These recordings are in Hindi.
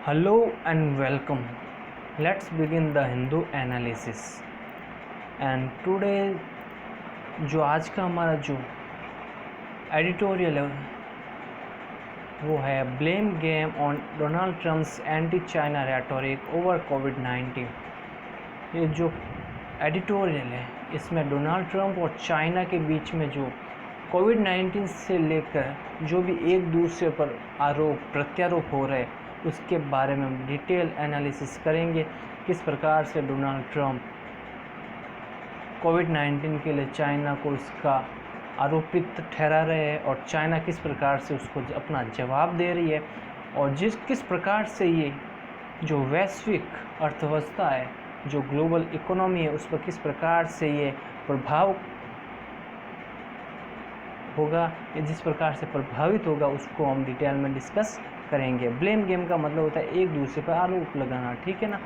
Hello and welcome. Let's begin the Hindu analysis. And today जो आज का हमारा जो एडिटोरियल है वो है blame game on Donald Trump's anti China rhetoric over कोविड-19। ये जो एडिटोरियल है इसमें डोनाल्ड ट्रम्प और चाइना के बीच में जो कोविड-19 से लेकर जो भी एक दूसरे पर आरोप प्रत्यारोप हो रहे उसके बारे में हम डिटेल एनालिसिस करेंगे। किस प्रकार से डोनाल्ड ट्रम्प कोविड-19 के लिए चाइना को इसका आरोपित ठहरा रहे हैं और चाइना किस प्रकार से उसको अपना जवाब दे रही है और किस प्रकार से ये जो वैश्विक अर्थव्यवस्था है, जो ग्लोबल इकोनॉमी है, उस पर किस प्रकार से ये प्रभाव होगा, ये जिस प्रकार से प्रभावित होगा उसको हम डिटेल में डिस्कस करेंगे। ब्लेम गेम का मतलब होता है एक दूसरे पर आरोप लगाना, ठीक है ना।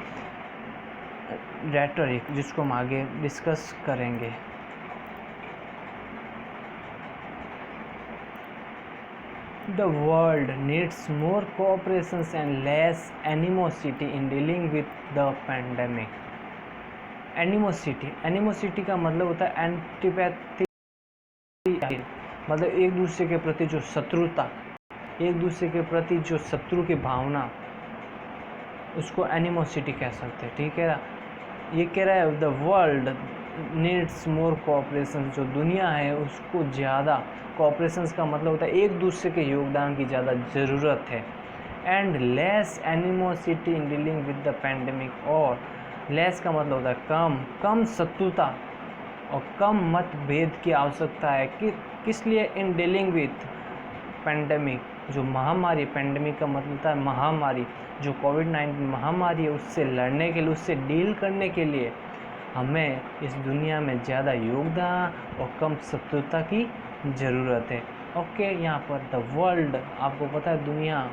रेटोरिक जिसको हम आगे डिस्कस करेंगे। The world needs more cooperation and less animosity in dealing with the pandemic. Animosity का मतलब होता है एंटीपैथी, मतलब एक दूसरे के प्रति जो शत्रुता, एक दूसरे के प्रति जो शत्रु की भावना, उसको एनिमोसिटी कह सकते हैं, ठीक है ना। ये कह रहा है the world needs more cooperation, जो दुनिया है उसको ज़्यादा कोऑपरेशन का मतलब होता है एक दूसरे के योगदान की ज़्यादा ज़रूरत है। And less animosity in dealing with the pandemic, और लेस का मतलब होता है कम शत्रुता और कम मतभेद की आवश्यकता है कि किस लिए इन डीलिंग विथ पैंडेमिक, जो महामारी, पैंडेमिक का मतलब होता है महामारी, जो कोविड-19 महामारी है उससे लड़ने के लिए, उससे डील करने के लिए हमें इस दुनिया में ज़्यादा योगदान और कम शत्रुता की ज़रूरत है। ओके, यहाँ पर द वर्ल्ड, आपको पता है दुनिया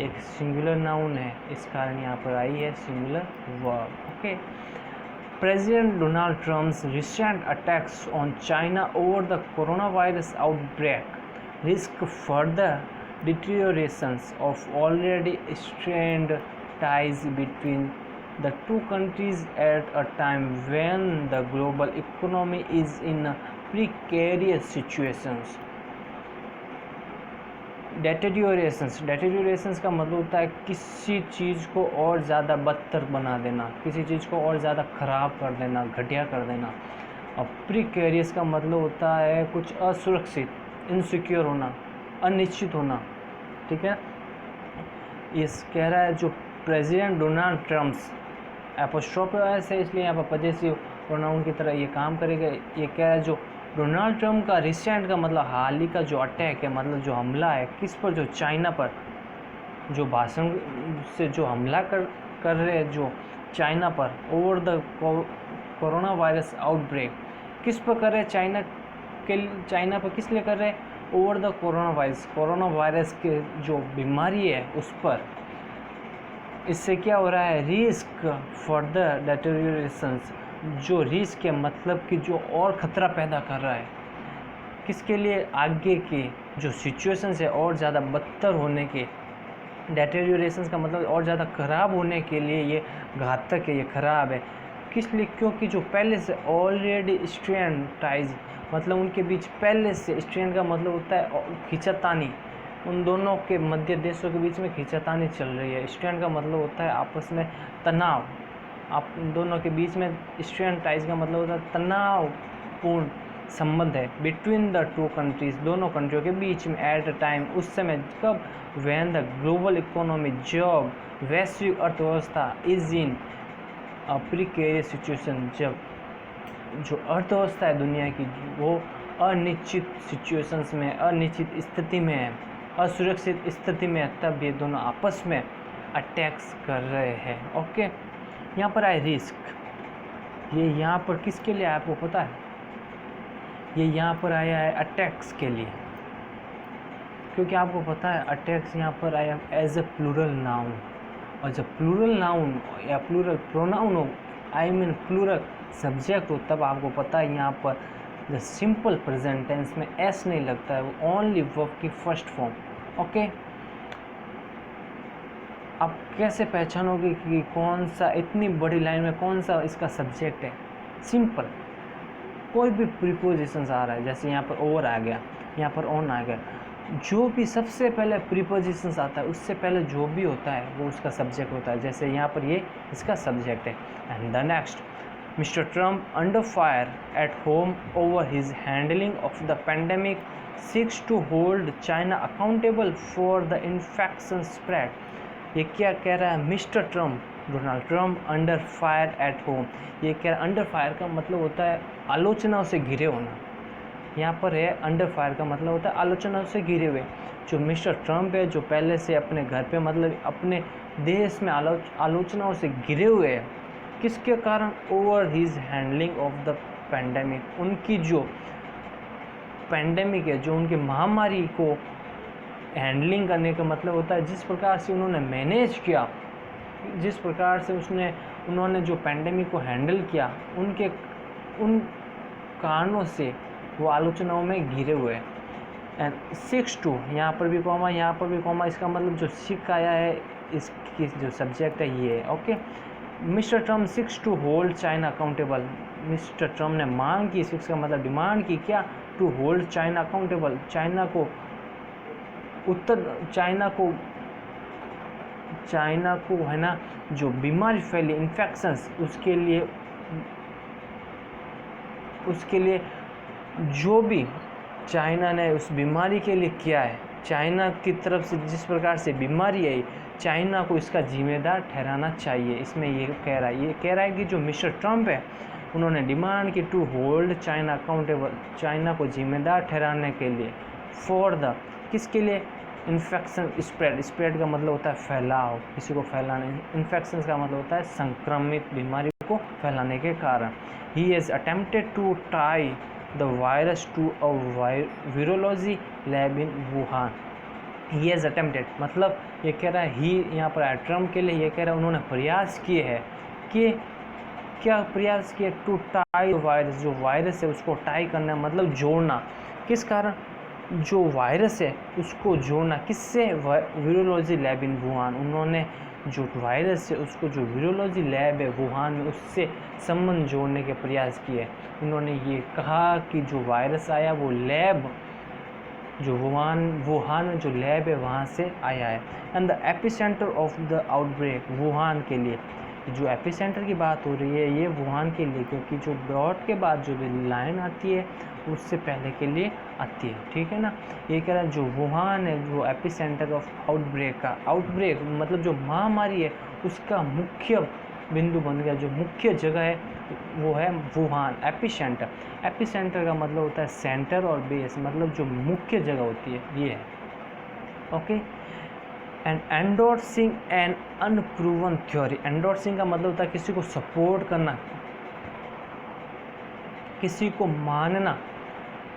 एक सिंगुलर नाउन है, इस कारण यहाँ पर आई है singular verb. Okay, President Donald Trump's recent attacks on China over the coronavirus outbreak risk further deteriorations of already strained ties between the two countries at a time when the global economy is in a precarious situations. डेटेरियोरेशंस का मतलब होता है किसी चीज़ को और ज़्यादा बदतर बना देना, किसी चीज़ को और ज़्यादा ख़राब कर देना, घटिया कर देना। और प्रीकेरियस का मतलब होता है कुछ असुरक्षित, इनसिक्योर होना, अनिश्चित होना, ठीक है। ये कह रहा है जो प्रेसिडेंट डोनाल्ड ट्रम्प्स, एपोस्ट्रोफ है इसलिए यहाँ पर पजेसिव प्रोनाउन की तरह ये काम करेगा। ये कह रहा है जो डोनाल्ड ट्रम्प का रिसेंट का मतलब हाल ही का जो अटैक है, मतलब जो हमला है किस पर, जो चाइना पर, जो भाषण से जो हमला कर रहे हैं जो चाइना पर over the corona virus outbreak, किस पर कर रहे हैं, चाइना पर किस लिए कर रहे हैं, ओवर द कोरोना वायरस के जो बीमारी है उस पर। इससे क्या हो रहा है, रिस्क फॉर द डेटेरियोरेशंस, जो रिस्क है मतलब कि जो और ख़तरा पैदा कर रहा है, किसके लिए, आगे के जो सिचुएशंस है और ज़्यादा बदतर होने के, डेटेरियोरेशंस का मतलब और ज़्यादा ख़राब होने के लिए ये घातक है, ये ख़राब है। किस लिए, क्योंकि जो पहले से ऑलरेडी स्ट्रेन टाइज, मतलब उनके बीच पहले से, स्ट्रेन का मतलब होता है खींचातानी, उन दोनों के मध्य देशों के बीच में खींचातानी चल रही है। स्ट्रेन का मतलब होता है आपस में तनाव, आप दोनों के बीच में स्ट्रेन टाइज का मतलब होता है तनावपूर्ण संबंध है बिटवीन द टू कंट्रीज, दोनों कंट्रियों के बीच में एट अ टाइम, उस समय कब, व्हेन द ग्लोबल इकोनॉमी, जब वैश्विक अर्थव्यवस्था is in a precarious situation, जब जो अर्थव्यवस्था है दुनिया की वो अनिश्चित सिचुएशंस में, अनिश्चित स्थिति में है, असुरक्षित स्थिति में है, तब ये दोनों आपस में अटैक्स कर रहे हैं। ओके, यहाँ पर आए रिस्क, ये यहाँ पर किसके लिए आपको पता है, ये यहाँ पर आया है अटैक्स के लिए, क्योंकि आपको पता है अटैक्स यहाँ पर आया एज ए प्लूरल नाउन, और जब प्लूरल नाउन या प्लूरल प्रोनाउन हो, आई मीन प्लूरल सब्जेक्ट हो, तब आपको पता है यहाँ पर द सिंपल प्रेजेंट टेंस में एस नहीं लगता है, वो ओनली वर्ब की फर्स्ट फॉर्म। ओके, आप कैसे पहचानोगे कि कौन सा, इतनी बड़ी लाइन में कौन सा इसका सब्जेक्ट है? सिंपल, कोई भी प्रीपोजिशंस आ रहा है, जैसे यहाँ पर ओवर आ गया, यहाँ पर ऑन आ गया, जो भी सबसे पहले प्रीपोजिशंस आता है उससे पहले जो भी होता है वो उसका सब्जेक्ट होता है। जैसे यहाँ पर ये इसका सब्जेक्ट है। And the next, mister Trump under fire at home over his handling of the pandemic, seeks to hold China accountable for the infection spread. ये क्या कह रहा है? Mister Trump, Donald Trump under fire at home. ये कह रहा है, अंडर फायर का मतलब होता है आलोचनाओं से घिरे होना। यहाँ पर है अंडर फायर का मतलब होता है आलोचनाओं से घिरे हुए। जो मिस्टर ट्रम्प है, जो पहले से अपने घर पे, मतलब अपने देश में आलोचनाओं से घिरे हुए हैं। किसके कारण? Over his handling of the pandemic. उनकी जो पेंडेमिक है, जो उनकी महामारी को हैंडलिंग करने का मतलब होता है जिस प्रकार से उन्होंने मैनेज किया, जिस प्रकार से उन्होंने जो पेंडेमिक को हैंडल किया, उन कारणों से वो आलोचनाओं में घिरे हुए हैं। एंड 6 यहाँ पर भी कॉमा, यहाँ पर भी कॉमा, इसका मतलब जो सिक आया है इसकी जो सब्जेक्ट है ये है। Okay, mister Trump 6 to hold China accountable. Mister Trump ने मांग की, 6 का मतलब डिमांड की, क्या? To hold China accountable. China को है ना, जो बीमारी फैली, इन्फेक्शंस, उसके लिए जो भी चाइना ने उस बीमारी के लिए किया है, चाइना की तरफ से जिस प्रकार से बीमारी आई, चाइना को इसका जिम्मेदार ठहराना चाहिए। इसमें ये कह रहा है कि जो मिस्टर ट्रम्प है उन्होंने डिमांड की to hold China accountable, China को जिम्मेदार ठहराने के लिए, फॉर द, किसके लिए? इन्फेक्शन स्प्रेड का मतलब होता है फैलाव, किसी को फैलाने। इन्फेक्शन का मतलब होता है संक्रमित बीमारी को फैलाने के कारण। He has attempted to tie the virus to a virology lab in Wuhan. He has attempted मतलब ये कह रहा है, ही यहाँ पर ट्रम्प के लिए ये कह रहा है उन्होंने प्रयास किए हैं कि क्या प्रयास किए? टू टाई वायरस, जो वायरस है उसको टाई करना, मतलब जोड़ना। किस कारण? जो वायरस है उसको जोड़ना, किससे? Virology lab in Wuhan. उन्होंने जो वायरस है उसको, जो वीरोलॉजी लैब है वुहान में, उससे संबंध जोड़ने के प्रयास किए। उन्होंने ये कहा कि जो वायरस आया वो लैब, जो वुहान में जो लैब है वहाँ से आया है। And the epicentre of the outbreak, Wuhan के लिए जो एपिसेंटर की बात हो रही है ये वुहान के लिए, क्योंकि जो डॉट के बाद जो भी लाइन आती है उससे पहले के लिए आती है, ठीक है ना। ये कह रहा है जो वुहान है वो एपिसेंटर ऑफ आउटब्रेक का, आउटब्रेक मतलब जो महामारी है उसका मुख्य बिंदु बन गया, जो मुख्य जगह है वो है वुहान। एपिसेंटर का मतलब होता है सेंटर और बेस, मतलब जो मुख्य जगह होती है ये है। Okay, and endorsing an unproven theory. Endorsing का मतलब होता है किसी को सपोर्ट करना, किसी को मानना।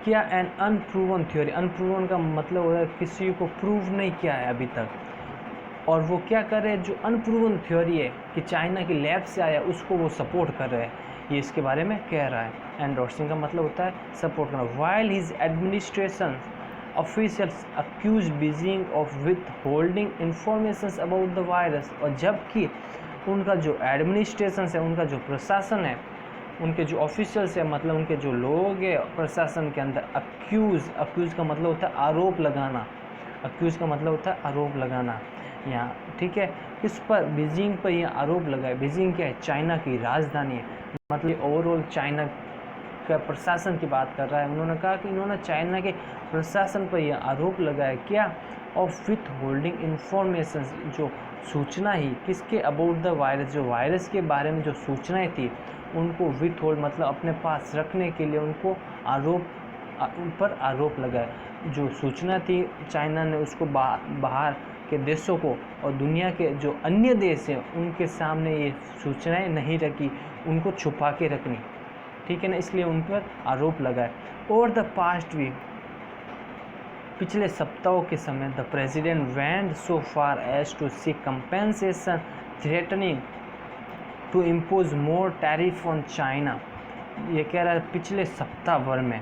क्या? N unproven theory. अनप्रूवन का मतलब होता है किसी को प्रूव नहीं किया है अभी तक, और वो क्या कर रहे हैं? जो अनप्रूवन थ्योरी है कि चाइना की लैब से आया उसको वो सपोर्ट कर रहे हैं, ये इसके बारे में कह रहा है। एंडोर्सिंग का मतलब होता है सपोर्ट करना। While his administration officials accuse Beijing of withholding information about the virus. और जबकि उनका जो एडमिनिस्ट्रेशन है, उनका जो प्रशासन है, उनके जो ऑफिशियल्स है, मतलब उनके जो लोग हैं प्रशासन के अंदर, अक्यूज़ का मतलब होता है आरोप लगाना। अक्यूज़ का मतलब होता है आरोप लगाना यहाँ, ठीक है। किस पर? बीजिंग पर यह आरोप लगाए। बीजिंग क्या है? चाइना की राजधानी है, मतलब ओवरऑल चाइना का प्रशासन की बात कर रहा है। उन्होंने कहा कि इन्होंने चाइना के प्रशासन पर यह आरोप लगाया, क्या? ऑफ विथ होल्डिंग इंफॉर्मेशन, जो सूचना ही किसके? अबाउट द वायरस, जो वायरस के बारे में जो सूचनाएं थी उनको विथ होल्ड मतलब अपने पास रखने के लिए उनको आरोप लगाया। जो सूचना थी चाइना ने उसको बाहर के देशों को और दुनिया के जो अन्य देश हैं उनके सामने ये सूचनाएं नहीं रखी, उनको छुपा के रखनी, ठीक है ना, इसलिए उन पर आरोप लगाए। ओवर द पास्ट वीक, पिछले सप्ताहों के समय, the president went so far as to seek compensation threatening to impose more tariff on China. ये कह रहा है पिछले सप्ताह भर में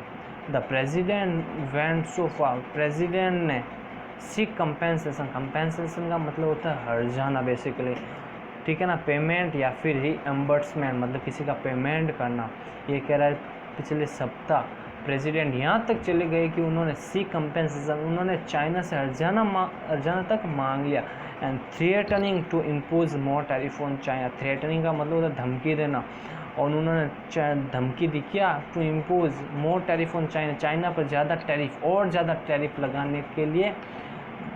the president went so far, president ने सीक कंपेंसेशन, कंपेंसेशन का मतलब होता है हर्जाना बेसिकली, ठीक है ना, पेमेंट या फिर रीएम्बर्समेंट, मतलब किसी का पेमेंट करना। ये कह रहा है पिछले सप्ताह प्रेसिडेंट यहाँ तक चले गए कि उन्होंने सीक कंपेंसेशन, उन्होंने चाइना से हर्जाना तक मांग लिया। And threatening to impose more tariff on China, threatening का मतलब होता है धमकी देना, और उन्होंने धमकी दी क्या, to impose more tariff on China, China पर ज़्यादा टैरिफ और ज़्यादा टैरिफ लगाने के लिए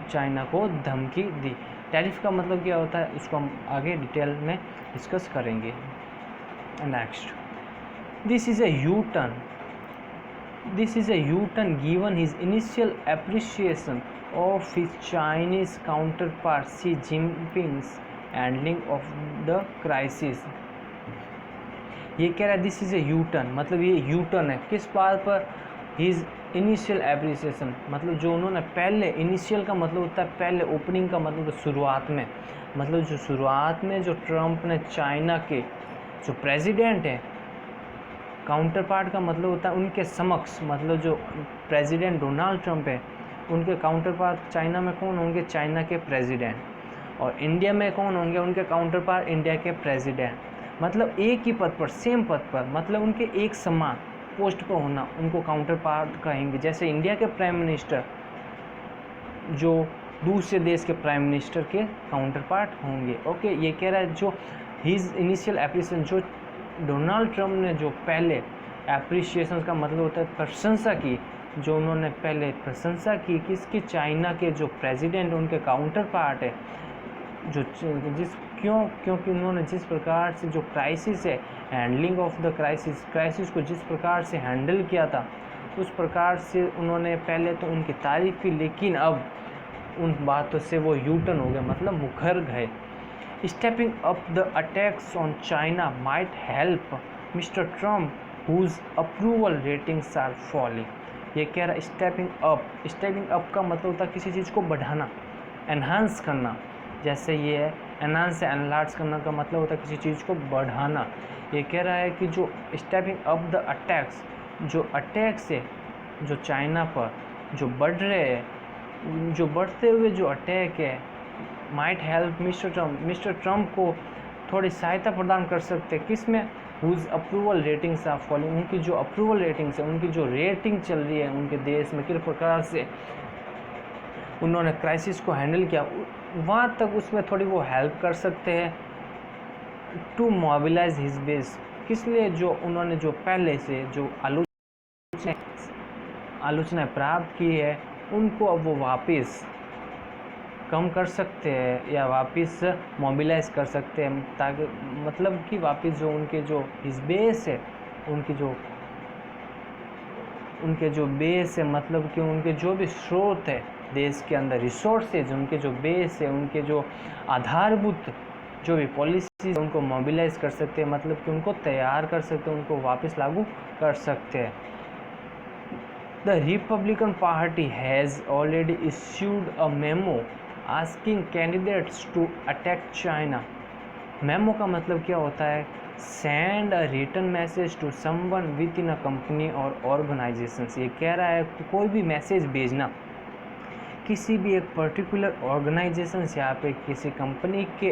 चाइना को धमकी दी। टैरिफ का मतलब क्या होता है इसको हम आगे डिटेल में डिस्कस करेंगे। Next, this is a U-turn given his initial appreciation of his Chinese counterpart Xi Jinping's handling of the crisis। ये कह रहा है this is a U turn, मतलब ये यू टर्न है किस बात पर, हिज इनिशियल एप्रिसिएशन, मतलब जो उन्होंने पहले, इनिशियल का मतलब होता है पहले, ओपनिंग का मतलब होता है शुरुआत में, मतलब जो शुरुआत में जो ट्रम्प ने चाइना के जो प्रेसिडेंट है, काउंटर पार्ट का मतलब होता है उनके समक्ष, मतलब जो प्रेसिडेंट डोनाल्ड ट्रम्प है उनके काउंटर पार्ट चाइना में कौन होंगे, चाइना के प्रेसिडेंट, और इंडिया में कौन होंगे, उनके काउंटर पार्ट इंडिया के प्रेसिडेंट, मतलब एक ही पद पर, सेम पद पर, मतलब उनके एक समान पोस्ट पर होना, उनको काउंटर पार्ट कहेंगे। जैसे इंडिया के प्राइम मिनिस्टर जो दूसरे देश के प्राइम मिनिस्टर के काउंटर पार्ट होंगे। ओके, ये कह रहा है जो हिज इनिशियल एप्रिसिएशन, जो डोनाल्ड ट्रम्प ने जो पहले एप्रिसिएशन का मतलब होता है प्रशंसा की, जो उन्होंने पहले प्रशंसा की किसकी, चाइना के जो प्रेसिडेंट उनके काउंटर पार्ट है, जो क्योंकि उन्होंने जिस प्रकार से जो क्राइसिस है, हैंडलिंग ऑफ द क्राइसिस को जिस प्रकार से हैंडल किया था, उस प्रकार से उन्होंने पहले तो उनकी तारीफ की, लेकिन अब उन बातों से वो यू टर्न हो गए, मतलब मुखर गए। Stepping up the attacks on China might help mister Trump whose approval ratings are falling. ये कह रहा है स्टेपिंग अप का मतलब होता है किसी चीज़ को बढ़ाना, एनहांस करना, जैसे ये है एनहांस या एनलार्ज करना का मतलब होता है किसी चीज़ को बढ़ाना। ये कह रहा है कि जो स्टेपिंग अप द अटैक्स, जो अटैक्स है जो चाइना पर जो बढ़ रहे हैं, जो बढ़ते हुए जो अटैक है, माइट हेल्प मिस्टर ट्रम्प को थोड़ी सहायता प्रदान कर सकते हैं किसमें, whose approval ratings are following, उनकी जो अप्रूवल रेटिंग्स है, उनकी जो रेटिंग चल रही है उनके देश में, किस प्रकार से उन्होंने क्राइसिस को हैंडल किया, वहाँ तक उसमें थोड़ी वो हेल्प कर सकते हैं। टू मोबिलाइज हिज बेस, किस लिए, जो उन्होंने जो पहले से जो आलोचना प्राप्त की है उनको अब वो वापस कम कर सकते हैं या वापस मोबिलाइज कर सकते हैं, ताकि मतलब कि वापस जो उनके जो हिज बेस है, उनके जो बेस है, मतलब कि उनके जो भी स्रोत है देश के अंदर, रिसोर्सेज, उनके जो बेस है, उनके जो आधारभूत जो भी पॉलिसीज उनको मोबिलाइज कर सकते हैं, मतलब कि उनको तैयार कर सकते हैं, उनको वापस लागू कर सकते हैं। The Republican party has already issued a memo asking candidates to attack China. Memo का मतलब क्या होता है, send a written message to someone within a company और ऑर्गेनाइजेशंस। ये कह रहा है कि कोई भी मैसेज भेजना किसी भी एक पर्टिकुलर ऑर्गेनाइजेशन या पे किसी कंपनी के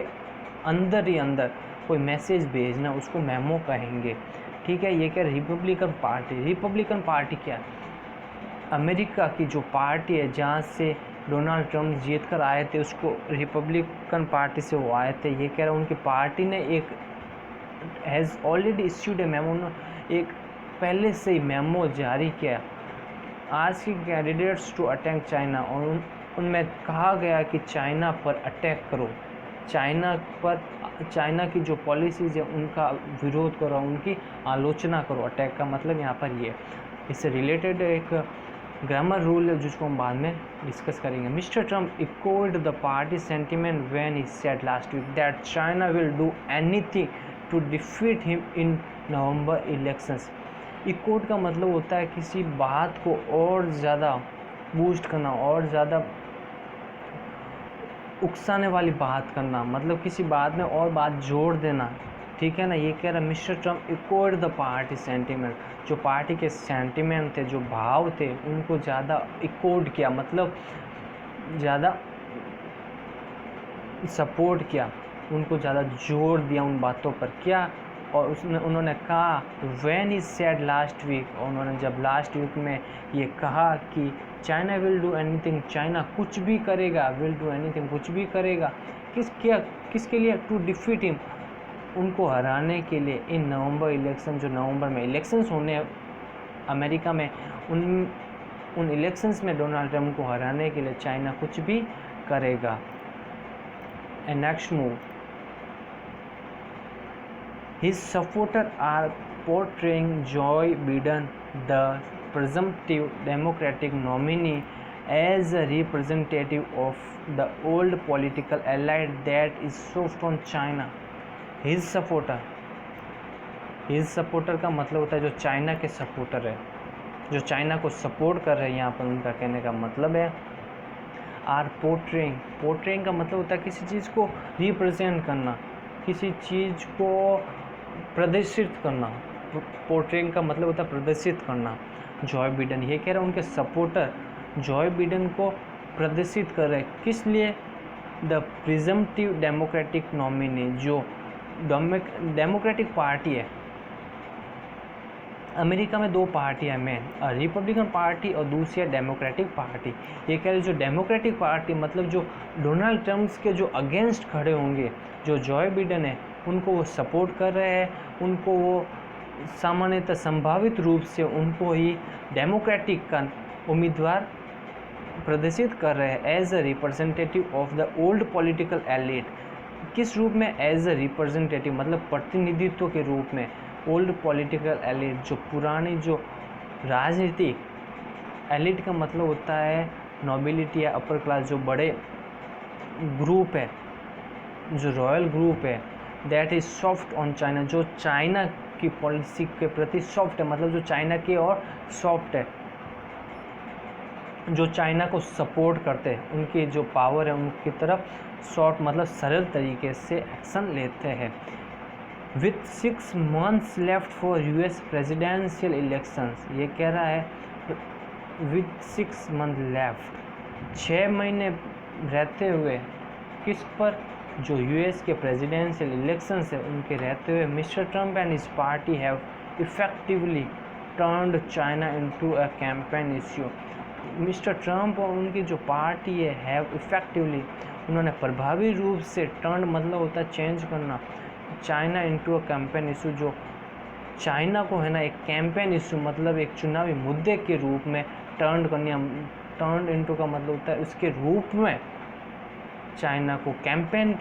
अंदर ही अंदर कोई मैसेज भेजना, उसको मेमो कहेंगे, ठीक है। ये क्या, रिपब्लिकन पार्टी क्या, अमेरिका की जो पार्टी है जहाँ से डोनाल्ड ट्रम्प जीत कर आए थे, उसको रिपब्लिकन पार्टी से वो आए थे। ये कह रहा है उनकी पार्टी ने एक has already issued A memo, एक पहले से ही मेमो जारी किया आज की कैंडिडेट्स टू अटैक चाइना, और उनमें कहा गया कि चाइना पर अटैक करो, चाइना की जो पॉलिसीज़ है उनका विरोध करो, उनकी आलोचना करो। अटैक का मतलब यहाँ पर ये, इससे रिलेटेड एक ग्रामर रूल है जिसको हम बाद में डिस्कस करेंगे। Mister Trump echoed the party sentiment when he said last week that China will do anything to defeat him in November elections. Echoed का मतलब होता है किसी बात को और ज़्यादा बूस्ट करना, और ज़्यादा उकसाने वाली बात करना, मतलब किसी बात में और बात जोड़ देना, ठीक है ना। ये कह रहा है mister Trump echoed the party sentiment, जो पार्टी के सेंटिमेंट थे, जो भाव थे, उनको ज़्यादा इकोड किया, मतलब ज़्यादा सपोर्ट किया, उनको ज़्यादा जोर दिया उन बातों पर। क्या? और उन्होंने कहा when he said last week, और उन्होंने जब लास्ट वीक में ये कहा कि China will do anything, China कुछ भी करेगा, विल डू एनीथिंग कुछ भी करेगा, किसके लिए? टू डिफीट हिम, उनको हराने के लिए। इन नवंबर इलेक्शन, जो नवंबर में इलेक्शंस होने हैं अमेरिका में, उन इलेक्शंस में डोनाल्ड ट्रंप को हराने के लिए चाइना कुछ भी करेगा। And next move, his supporters are portraying Joe Biden, the presumptive Democratic nominee, as a representative of the old political elite that is soft on China. His supporter का मतलब होता है जो चाइना के सपोर्टर है, जो चाइना को सपोर्ट कर रहे हैं। यहाँ पर उनका कहने का मतलब है आर पोर्ट्रेइंग का मतलब होता है किसी चीज़ को रिप्रेजेंट करना, किसी चीज़ को प्रदर्शित करना। पोर्ट्रेइंग का मतलब होता है प्रदर्शित करना। जॉय बिडेन, ये कह रहे हैं उनके सपोर्टर जॉय बिडेन को प्रदर्शित कर रहे हैं। किस लिए? द प्रिजम्पटिव डेमोक्रेटिक नॉमिनी, जो डेमोक्रेटिक पार्टी है। अमेरिका में दो पार्टियाँ मेन, रिपब्लिकन पार्टी और दूसरी है डेमोक्रेटिक पार्टी। ये कह रहे जो डेमोक्रेटिक पार्टी मतलब जो डोनाल्ड ट्रम्प के जो अगेंस्ट खड़े होंगे, जो जॉय बिडेन है, उनको वो सपोर्ट कर रहे हैं, उनको वो सामान्यतः संभावित रूप से उनको ही डेमोक्रेटिक का उम्मीदवार प्रदर्शित कर रहे हैं as a representative of the old political elite. किस रूप में? एज अ रिप्रेजेंटेटिव मतलब प्रतिनिधित्व के रूप में। ओल्ड पॉलिटिकल एलिट, जो पुरानी जो राजनीतिक एलिट का मतलब होता है नोबिलिटी या अपर क्लास, जो बड़े ग्रुप है, जो रॉयल ग्रुप है, that is soft on China, जो चाइना की पॉलिसी के प्रति सॉफ्ट है, मतलब जो चाइना की और सॉफ्ट है, जो चाइना को सपोर्ट करते हैं, उनकी जो पावर है उनकी तरफ सॉफ्ट मतलब सरल तरीके से एक्शन लेते हैं। With 6 months left for US presidential elections, ये कह रहा है विथ 6 months लेफ्ट, 6 महीने रहते हुए किस पर? जो यूएस के प्रेसिडेंशियल इलेक्शंस है उनके रहते हुए mister Trump and his party have effectively turned China into a campaign issue. Mister Trump और उनकी जो पार्टी है हैव इफेक्टिवली, उन्होंने प्रभावी रूप से टर्न मतलब होता है चेंज करना, China into a campaign issue, जो चाइना को है ना एक कैंपेन इशू मतलब एक चुनावी मुद्दे के रूप में टर्न करनी। टर्न इनटू का मतलब होता है उसके रूप में चाइना को कैंपेन,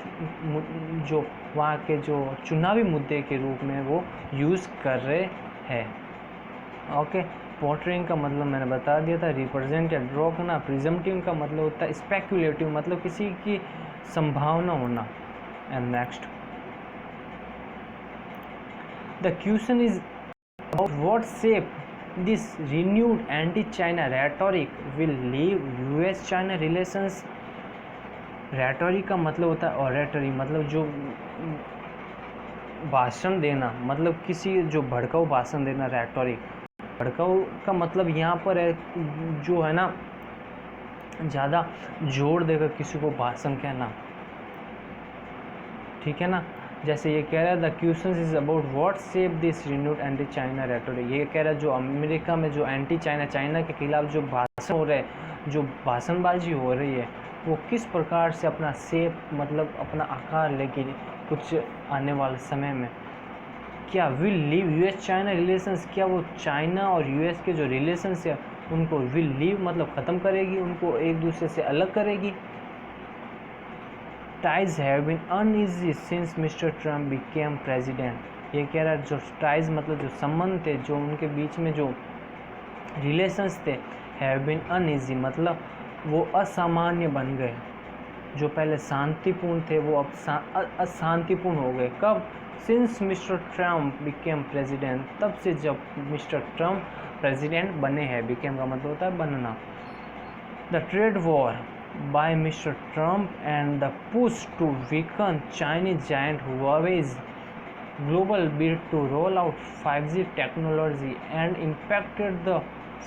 जो वहाँ के जो चुनावी मुद्दे के रूप में वो यूज़ कर रहे हैं। ओके, पोर्ट्रेइंग का मतलब मैंने बता दिया था, रिप्रेजेंट या ड्रॉ करना। प्रिजम्पटिव का मतलब होता है स्पेक्युलेटिव मतलब किसी की संभावना होना। And next, the question is about what shape this renewed anti China rhetoric will leave US China relations. Rhetoric का मतलब होता है ऑरेटरी, मतलब जो भाषण देना, मतलब किसी जो भड़काऊ भाषण देना। रेटोरिक, भड़काऊ का मतलब यहाँ पर है जो है ना ज़्यादा जोर देकर किसी को भाषण कहना, ठीक है ना। जैसे ये कह रहा है the question is about what shape this renewed anti China rhetoric, ये कह रहा है जो अमेरिका में जो एंटी चाइना, चाइना के खिलाफ जो भाषण हो रहे हैं, जो भाषणबाजी हो रही है, वो किस प्रकार से अपना शेप मतलब अपना आकार लेगी कुछ आने वाले समय में। क्या will leave US China relations, क्या वो चाइना और यूएस के जो रिलेशंस है उनको विल लीव मतलब ख़त्म करेगी, उनको एक दूसरे से अलग करेगी। Ties have been uneasy since mister Trump became president, ये कह रहा है जो टाइज मतलब जो संबंध थे, जो उनके बीच में जो रिलेशंस थे, हैव बीन अनईजी मतलब वो असामान्य बन गए। जो पहले शांतिपूर्ण थे वो अब अशांतिपूर्ण हो गए। कब? Since mister Trump became president, तब से जब मिस्टर ट्रम्प प्रेसिडेंट बने हैं। बिकेम का मतलब होता है बनना। The trade war by Mr Trump and the push to weaken Chinese giant Huawei's global bid to roll out 5G technology and impacted the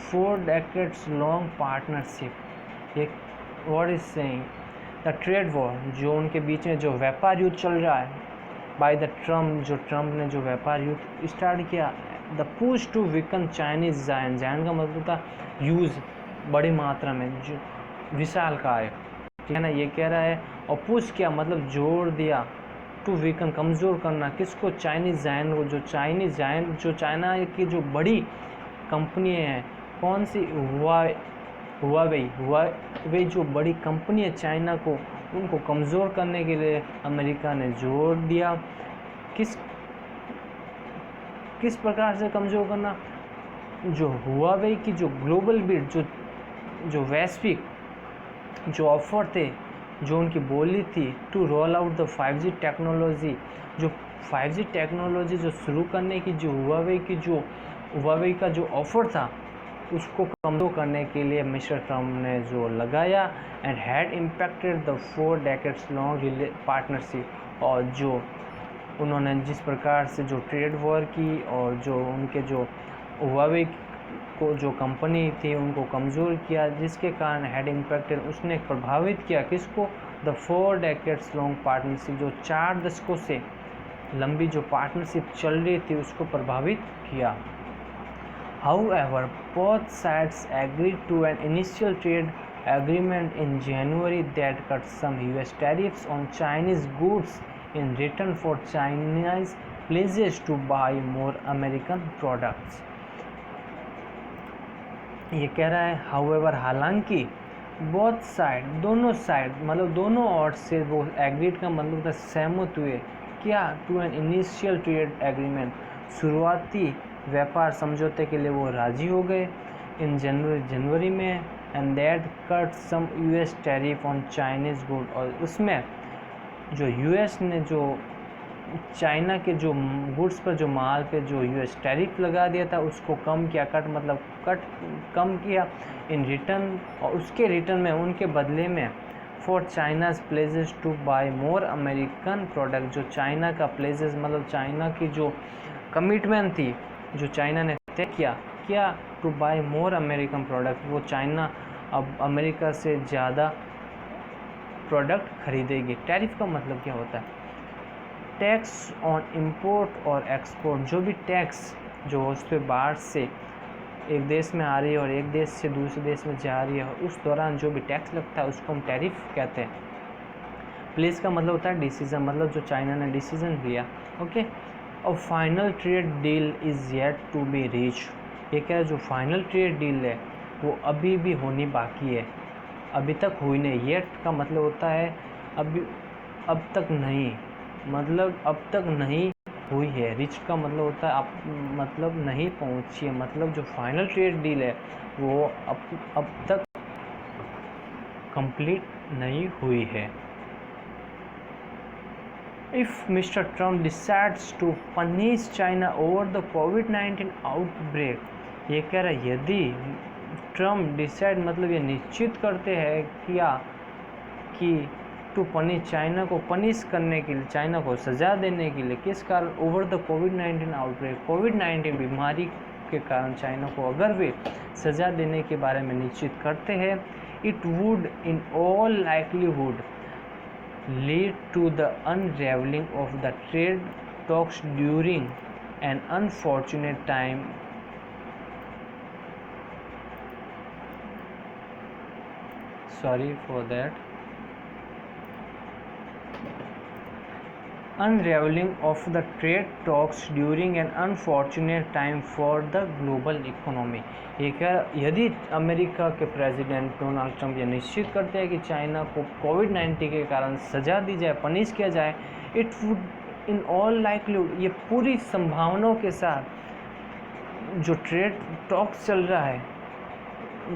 4 decades long partnership। ये what is saying the trade war, जो उनके बीच में जो व्यापार युद्ध चल रहा है बाय द ट्रम्प, जो ट्रम्प ने जो व्यापार युद्ध स्टार्ट किया, the push to weaken Chinese giant, giant का मतलब था यूज बड़ी मात्रा में, जो विशाल काय, ठीक है ना, ये कह रहा है। और पुश किया मतलब जोर दिया, टू वीकन कमज़ोर करना, किसको, चाइनीज़ जायंट को, जो चाइनीज़ जायंट जो चाइना की जो बड़ी कंपनी हैं, कौन सी, हुआवेई जो बड़ी कंपनी है चाइना को, उनको कमज़ोर करने के लिए अमेरिका ने जोर दिया। किस प्रकार से कमज़ोर करना, जो हुआवेई की जो ग्लोबल बिड, जो वैश्विक जो ऑफर थे, जो उनकी बोली थी, to roll out the 5G technology, जो 5G टेक्नोलॉजी जो शुरू करने की जो हुआवेई का जो ऑफर था, उसको कमज़ोर करने के लिए मिस्टर ट्रम्प ने जो लगाया, and had impacted the 4 decades long partnership, और जो उन्होंने जिस प्रकार से जो ट्रेड वॉर की और जो उनके जो हुआवेई को जो कंपनी थी उनको कमज़ोर किया, जिसके कारण हैड इम्पैक्टेड, उसने प्रभावित किया किसको, द 4 डेकेड्स लॉन्ग पार्टनरशिप, जो 4 दशकों से लंबी जो पार्टनरशिप चल रही थी उसको प्रभावित किया। However, both sides agreed to an initial trade agreement in January that cut some US tariffs on Chinese goods in return for Chinese pledges to buy more American products. ये कह रहा है however, हालांकि both side, दोनों साइड मतलब दोनों ओर से वो एग्रीड का मतलब था सहमत हुए, क्या, to an initial trade agreement, शुरुआती व्यापार समझौते के लिए वो राजी हो गए इन जनवरी में, and that cut some US tariff on Chinese good, और उसमें जो यूएस ने जो चाइना के जो गुड्स पर जो माल पे जो यूएस टैरिफ लगा दिया था उसको कम किया, कम किया इन रिटर्न, और उसके रिटर्न में उनके बदले में for China's pledges to buy more American product, जो चाइना का प्लेजेस मतलब चाइना की जो कमिटमेंट थी जो चाइना ने तय किया to buy more American product, वो चाइना अब अमेरिका से ज़्यादा प्रोडक्ट खरीदेगी। टैरिफ का मतलब क्या होता है, टैक्स ऑन इंपोर्ट और एक्सपोर्ट, जो भी टैक्स जो उस पर बाहर से एक देश में आ रही है और एक देश से दूसरे देश में जा रही है, उस दौरान जो भी टैक्स लगता है उसको हम टैरिफ कहते हैं। प्लेस का मतलब होता है डिसीजन, मतलब जो चाइना ने डिसीजन लिया, ओके। और final trade deal is yet to be reach, ये क्या है, जो फाइनल ट्रेड डील है वो अभी भी होनी बाकी है, अभी तक हुई नहीं। येट का मतलब होता है अब तक नहीं, मतलब अब तक नहीं हुई है। रिच का मतलब होता है मतलब नहीं पहुंची है, मतलब जो फाइनल ट्रेड डील है वो अब तक कंप्लीट नहीं हुई है। If Mr. Trump decides to punish China over the COVID-19 outbreak, ये कह रहा है यदि ट्रम्प डिसाइड मतलब ये निश्चित करते हैं क्या कि टू पनिश, चाइना को पनिश करने के लिए, चाइना को सज़ा देने के लिए, किस कारण, ओवर द कोविड-19 आउटब्रेक, कोविड-19 बीमारी के कारण चाइना को अगर वे सज़ा देने के बारे में निश्चित करते हैं, it would in all likelihood lead to the unraveling of the trade talks during an unfortunate time unraveling of the trade talks during an unfortunate time for the global economy। ये क्या, यदि अमेरिका के प्रेसिडेंट डोनाल्ड ट्रंप ये निश्चित करते हैं कि चाइना को कोविड-19 के कारण सज़ा दी जाए, पनिश किया जाए, it would in all likelihood, ये पूरी संभावनाओं के साथ जो ट्रेड टॉक्स चल रहा है,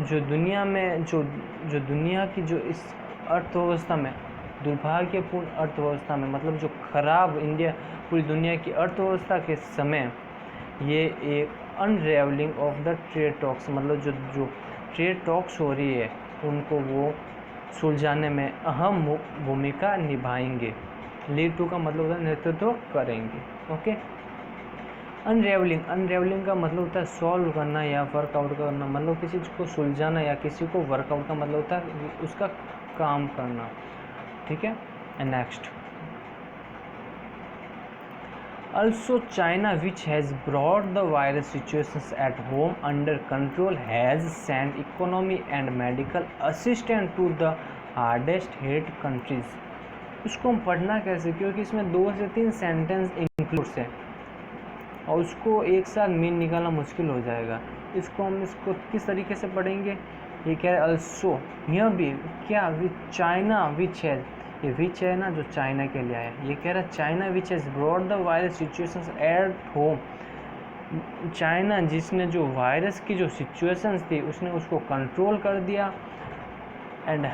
जो दुनिया में जो दुनिया की जो इस अर्थव्यवस्था में, दुर्भाग्यपूर्ण अर्थव्यवस्था में, मतलब जो खराब पूरी दुनिया की अर्थव्यवस्था के समय, ये एक unravelling of the trade talks, मतलब जो ट्रेड टॉक्स हो रही है उनको वो सुलझाने में अहम भूमिका निभाएंगे। लीड टू का मतलब होता है नेतृत्व करेंगे, ओके। अनरेवलिंग का मतलब होता है सॉल्व करना या वर्कआउट करना, मतलब किसी चीज़ को सुलझाना, या किसी को वर्कआउट का मतलब होता है उसका काम करना, ठीक है। Next, also China, which has brought the virus situations at home under control, has sent economy and medical assistance to the hardest hit countries। उसको हम पढ़ना कैसे, क्योंकि इसमें 2 से 3 सेंटेंस इंक्लूड्स हैं और उसको एक साथ मीन निकालना मुश्किल हो जाएगा। इसको किस तरीके से पढ़ेंगे, ये कह रहा है अल्सो, यह भी क्या, विच चाइना विच हैज़, ये विच है ना जो चाइना के लिए आया, ये कह रहा है China which has brought the virus situations at home, China जिसने जो वायरस की जो सिचुएशंस थी उसने उसको कंट्रोल कर दिया। एंड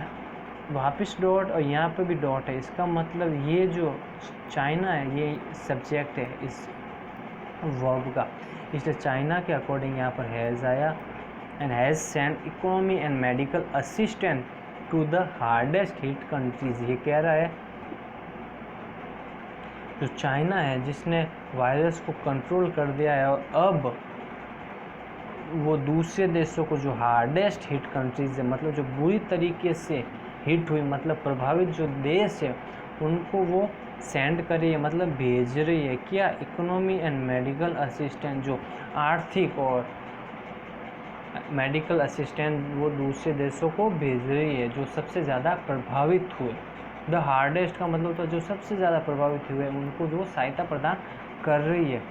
वापस डॉट और यहाँ पे भी डॉट है, इसका मतलब ये जो चाइना है ये सब्जेक्ट है इस वर्ब का, इसलिए चाइना के अकॉर्डिंग यहाँ पर हैज़ आया। And has send economy and medical assistant to the hardest hit countries, ये कह रहा है जो चाइना है जिसने वायरस को कंट्रोल कर दिया है और अब वो दूसरे देशों को जो हार्डेस्ट हिट कंट्रीज है, मतलब जो बुरी तरीके से हिट हुई, मतलब प्रभावित जो देश है उनको वो सेंड कर रही है, मतलब भेज रही है क्या, इकोनॉमी एंड मेडिकल असिस्टेंट, जो आर्थिक और मेडिकल असिस्टेंट वो दूसरे देशों को भेज रही है जो सबसे ज़्यादा प्रभावित हुए। द हार्डेस्ट का मतलब तो जो सबसे ज़्यादा प्रभावित हुए उनको जो सहायता प्रदान कर रही है।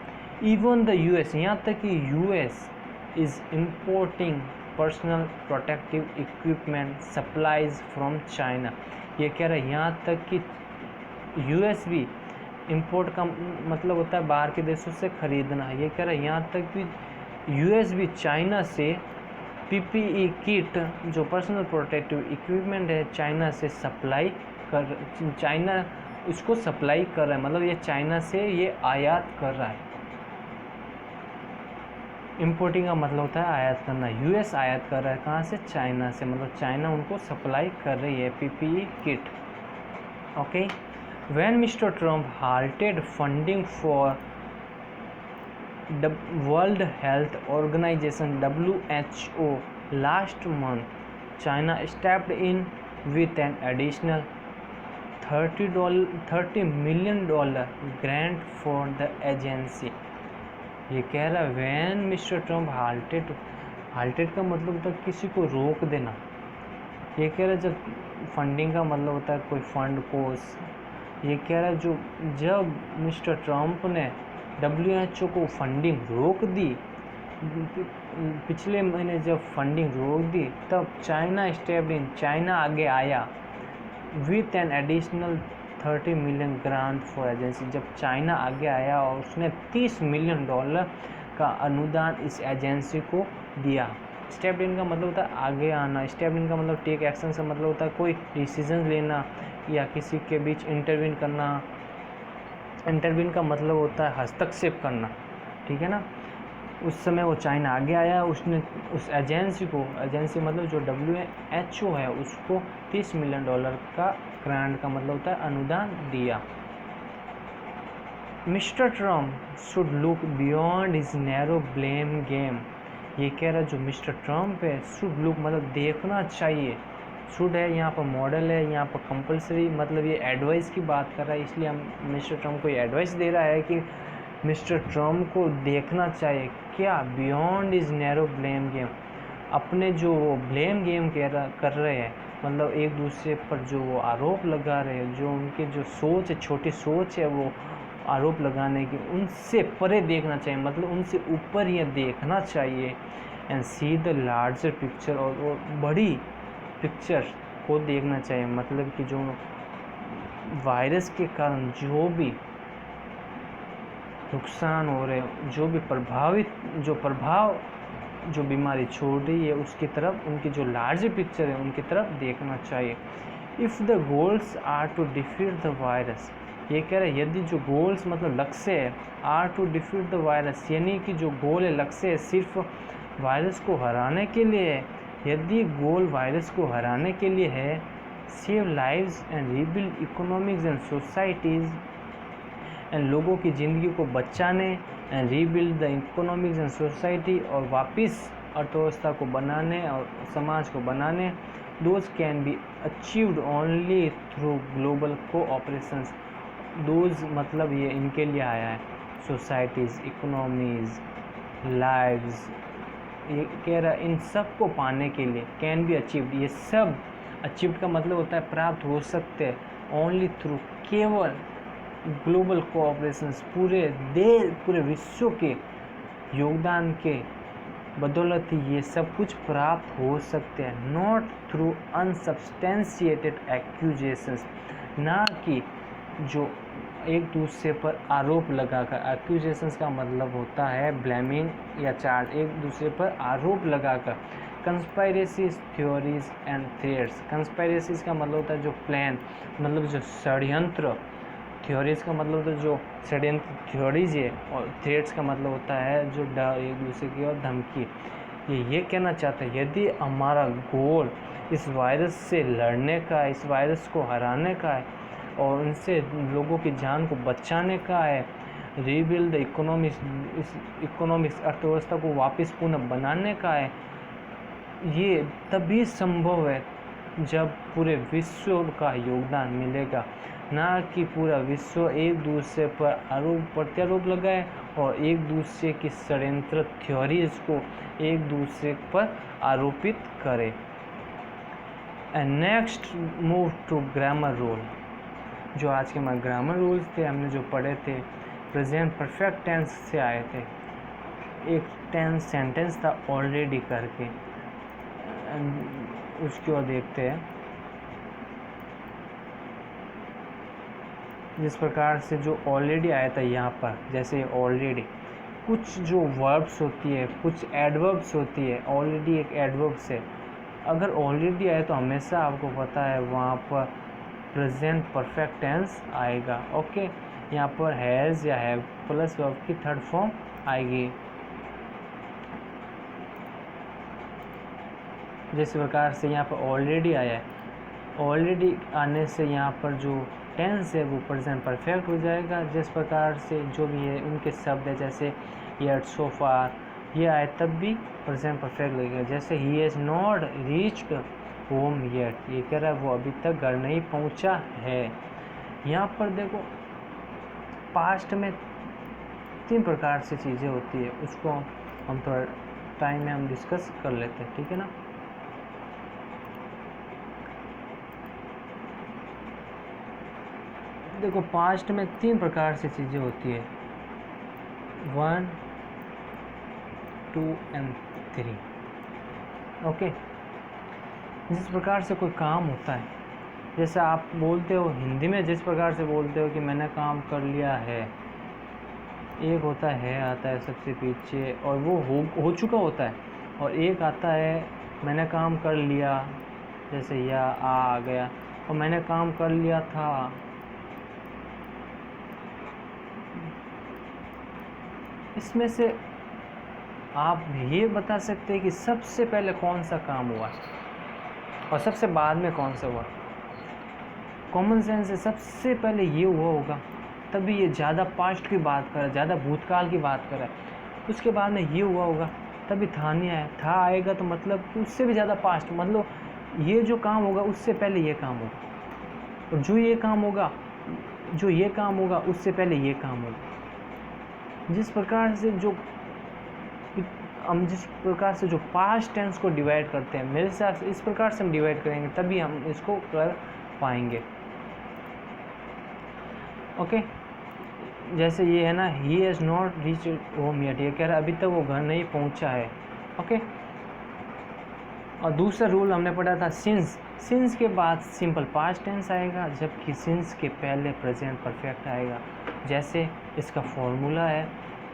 इवन द यूएस, यहाँ तक कि US is importing personal protective equipment supplies from China, ये कह रहा है यहाँ तक कि यूएस भी इंपोर्ट का मतलब होता है बाहर के देशों से ख़रीदना, ये कह रहा है यहाँ तक कि यूएस भी चाइना से पीपीई किट जो पर्सनल प्रोटेक्टिव इक्विपमेंट है चाइना से सप्लाई कर, चाइना इसको सप्लाई कर रहा है, मतलब ये चाइना से ये आयात कर रहा है। इंपोर्टिंग का मतलब होता है आयात करना, यूएस आयात कर रहा है कहाँ से, चाइना से, मतलब चाइना उनको सप्लाई कर रही है PPE kit. Okay, when Mr Trump halted funding for World Health Organization WHO last month, China stepped in with an additional $30 million grant for the agency। ये कह रहा है व्हेन मिस्टर ट्रम्प हाल्टेड का मतलब होता है किसी को रोक देना, ये कह रहा है जब फंडिंग का मतलब होता है कोई फंड कोर्स, ये कह रहा है जो जब मिस्टर ट्रम्प ने WHO को फंडिंग रोक दी, पिछले महीने जब फंडिंग रोक दी तब चाइना स्टेप्ड इन, चाइना आगे आया with an additional $30 million grant for agency, जब चाइना आगे आया और उसने $30 मिलियन का अनुदान इस एजेंसी को दिया। स्टेप इन का मतलब होता है आगे आना, स्टेप इन का मतलब टेक एक्शन से मतलब होता है कोई डिसीजन लेना या किसी के बीच इंटरवीन करना, इंटरवीन का मतलब होता है हस्तक्षेप करना, ठीक है ना। उस समय वो चाइना आगे आया, उसने उस एजेंसी को, एजेंसी मतलब जो WHO है उसको $30 मिलियन का ग्रांट का मतलब होता है अनुदान दिया। Mister Trump should look beyond his narrow blame game, ये कह रहा है जो मिस्टर ट्रम्प है शुड लुक मतलब देखना चाहिए, शुड है यहाँ पर मॉडल है, यहाँ पर कंपलसरी मतलब ये एडवाइस की बात कर रहा है, इसलिए हम मिस्टर ट्रम्प को ये एडवाइस दे रहा है कि मिस्टर ट्रम्प को देखना चाहिए क्या, beyond is narrow blame game, अपने जो वो ब्लेम गेम कर रहे हैं, मतलब एक दूसरे पर जो वो आरोप लगा रहे हैं, जो उनके जो सोच है, छोटी सोच है वो आरोप लगाने की, उनसे परे देखना चाहिए, मतलब उनसे ऊपर ये देखना चाहिए। And see the larger picture, और वो बड़ी पिक्चर को देखना चाहिए, मतलब कि जो वायरस के कारण जो भी नुकसान हो रहे, जो भी प्रभाव जो बीमारी छोड़ रही है उसकी तरफ, उनकी जो लार्ज पिक्चर है उनकी तरफ देखना चाहिए। If the goals are to defeat the virus, ये कह रहे हैं यदि जो गोल्स मतलब लक्ष्य है, are to defeat the virus यानी कि जो गोल है, लक्ष्य है सिर्फ वायरस को हराने के लिए है, यदि गोल वायरस को हराने के लिए है, save lives and rebuild economics and societies and लोगों की ज़िंदगी को बचाने and rebuild the economics and society, और वापस अर्थव्यवस्था को बनाने और समाज को बनाने। Those can be achieved only through global cooperations. Those मतलब ये इनके लिए आया है, सोसाइटीज़, इकोनॉमीज़, लाइव्स, ये कह रहा है इन सब को पाने के लिए कैन बी अचीव्ड, ये सब अचीव्ड का मतलब होता है प्राप्त हो सकते हैं ओनली थ्रू, केवल ग्लोबल कोऑपरेशंस, पूरे विश्व के योगदान के बदौलत ही ये सब कुछ प्राप्त हो सकते हैं। नॉट थ्रू अनसब्सटेंशिएटेड एक्यूजेशंस, ना कि जो एक दूसरे पर आरोप लगाकर। एक्यूजेशंस का मतलब होता है ब्लेमिंग या चार्ज, एक दूसरे पर आरोप लगाकर। कंस्पायरेसीज, थ्योरीज एंड थ्रेड्स। कंस्पायरेसीज का मतलब होता है जो प्लान, मतलब जो षड्यंत्र। थ्योरीज का मतलब होता है जो षड्यंत्र थ्योरीज है, और थ्रेड्स का मतलब होता है जो डर, एक दूसरे की और धमकी। ये कहना चाहते हैं यदि हमारा गोल इस वायरस से लड़ने का, इस वायरस को हराने का है और उनसे लोगों की जान को बचाने का है, रीबिल्ड इकोनॉमिक्स, अर्थव्यवस्था को वापस पुनः बनाने का है, ये तभी संभव है जब पूरे विश्व का योगदान मिलेगा, ना कि पूरा विश्व एक दूसरे पर आरोप प्रत्यारोप लगाए और एक दूसरे की षड्यंत्र थ्योरीज को एक दूसरे पर आरोपित करे। And next move to grammar rule. जो आज के हमारे ग्रामर रूल्स थे, हमने जो पढ़े थे, प्रेजेंट परफेक्ट टेंस से आए थे। एक टेंस सेंटेंस था ऑलरेडी करके, उसकी ओर देखते हैं। जिस प्रकार से जो ऑलरेडी आया था यहाँ पर, जैसे ऑलरेडी कुछ जो वर्ब्स होती है, कुछ एडवर्ब्स होती है। ऑलरेडी एक एडवर्ब्स है। अगर ऑलरेडी आए तो हमेशा आपको पता है वहाँ पर प्रेजेंट परफेक्ट टेंस आएगा। ओके, यहाँ पर हैज़ या हैव प्लस वर्ब की थर्ड फॉर्म आएगी। जिस प्रकार से यहाँ पर ऑलरेडी आया है, ऑलरेडी आने से यहाँ पर जो टेंस है वो प्रेजेंट परफेक्ट हो जाएगा। जिस प्रकार से जो भी है उनके शब्द है, जैसे येट, सो फार, ये आए तब भी प्रेजेंट परफेक्ट लगेगा। जैसे he has not reached home yet, ये कह रहा है वो अभी तक घर नहीं पहुंचा है। यहाँ पर देखो पास्ट में 3 प्रकार से चीज़ें होती है, उसको हम थोड़ा टाइम में हम डिस्कस कर लेते हैं, ठीक है ना। देखो पास्ट में 3 प्रकार से चीज़ें होती है, 1, 2 एंड 3। ओके, जिस प्रकार से कोई काम होता है, जैसे आप बोलते हो हिंदी में, जिस प्रकार से बोलते हो कि मैंने काम कर लिया है, एक होता है आता है सबसे पीछे और वो हो चुका होता है, और एक आता है मैंने काम कर लिया, जैसे या आ गया, और मैंने काम कर लिया था। इसमें से आप ये बता सकते हैं कि सबसे पहले कौन सा काम हुआ और सबसे बाद में कौन सा हुआ। कॉमन सेंस से सबसे पहले ये हुआ होगा, तभी ये ज़्यादा पास्ट की बात कर रहा है, ज़्यादा भूतकाल की बात कर रहा है। उसके बाद में ये हुआ होगा, तभी था नहीं आया। था आएगा तो मतलब कि उससे भी ज़्यादा पास्ट, मतलब ये जो काम होगा उससे पहले ये काम होगा, और जो ये काम होगा उससे पहले ये काम होगा। जिस प्रकार से जो पास्ट टेंस को डिवाइड करते हैं, मेरे हिसाब से इस प्रकार से हम डिवाइड करेंगे तभी हम इसको कर पाएंगे। ओके, जैसे ये है ना, he has not reached home yet, ये कह रहा है अभी तक वो घर नहीं पहुंचा है। ओके, और दूसरा रूल हमने पढ़ा था सिंस के बाद सिंपल पास्ट टेंस आएगा, जबकि सिंस के पहले प्रेजेंट परफेक्ट आएगा। जैसे इसका फॉर्मूला है,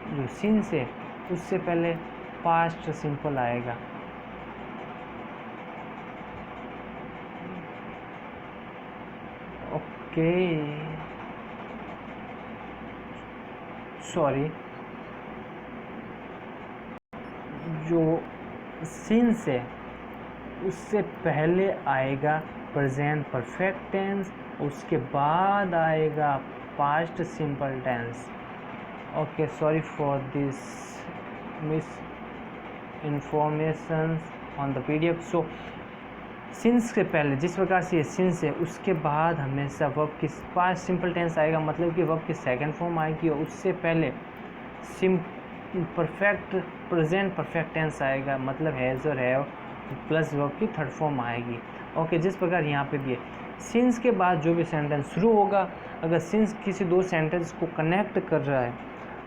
जो सिंस है उससे पहले पास्ट सिंपल आएगा। ओके, सॉरी, जो सिंस है उससे पहले आएगा प्रेजेंट परफेक्ट टेंस, उसके बाद आएगा past simple tense. Okay, sorry for this misinformation on the PDF. So since के पहले जिस प्रकार से ये सिंस है उसके बाद हमेशा वर्ब की पास्ट सिंपल टेंस आएगा, मतलब कि वर्ब की सेकंड फॉर्म आएगी और उससे पहले परफेक्ट प्रेजेंट परफेक्ट टेंस आएगा, मतलब हैज़ और हैव प्लस वर्ब की थर्ड फॉर्म आएगी। ओके, जिस प्रकार यहाँ पे भी है सिंस के बाद जो भी सेंटेंस शुरू होगा, अगर सिंस किसी दो सेंटेंस को कनेक्ट कर रहा है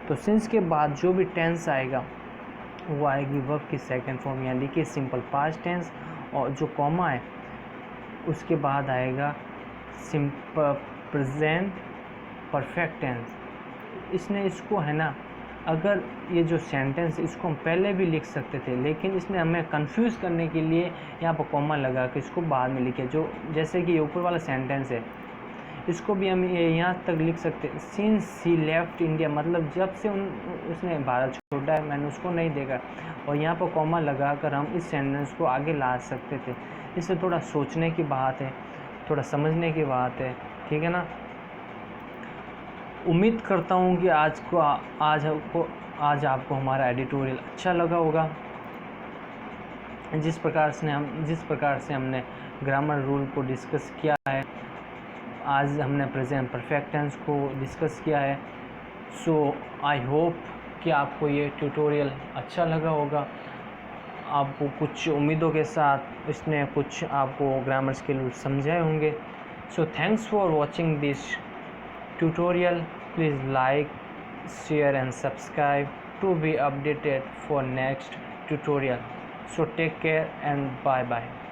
तो सिंस के बाद जो भी टेंस आएगा वो आएगी वर्ब की सेकंड फॉर्म, यानी कि सिंपल पास्ट टेंस, और जो कॉमा है उसके बाद आएगा सिंपल प्रेजेंट परफेक्ट टेंस। इसने इसको है ना, अगर ये जो सेंटेंस इसको हम पहले भी लिख सकते थे, लेकिन इसने हमें कंफ्यूज करने के लिए यहाँ पर कॉमा लगा के इसको बाद में लिखे। जो जैसे कि ये ऊपर वाला सेंटेंस है इसको भी हम यहाँ तक लिख सकते हैं, सिंस सी लेफ्ट इंडिया, मतलब जब से उसने भारत छोड़ा है मैंने उसको नहीं देखा, और यहाँ पर कॉमा लगाकर हम इस सेंटेंस को आगे ला सकते थे। इससे थोड़ा सोचने की बात है, थोड़ा समझने की बात है, ठीक है ना। उम्मीद करता हूँ कि आज आपको हमारा एडिटोरियल अच्छा लगा होगा। जिस प्रकार से हमने ग्रामर रूल को डिस्कस किया है, आज हमने प्रेजेंट परफेक्ट टेंस को डिस्कस किया है। सो आई होप कि आपको ये ट्यूटोरियल अच्छा लगा होगा, आपको कुछ उम्मीदों के साथ इसने कुछ आपको ग्रामर के रूल समझाए होंगे। So thanks for watching this tutorial. Please like, share and subscribe to be updated for next tutorial. So take care and bye bye.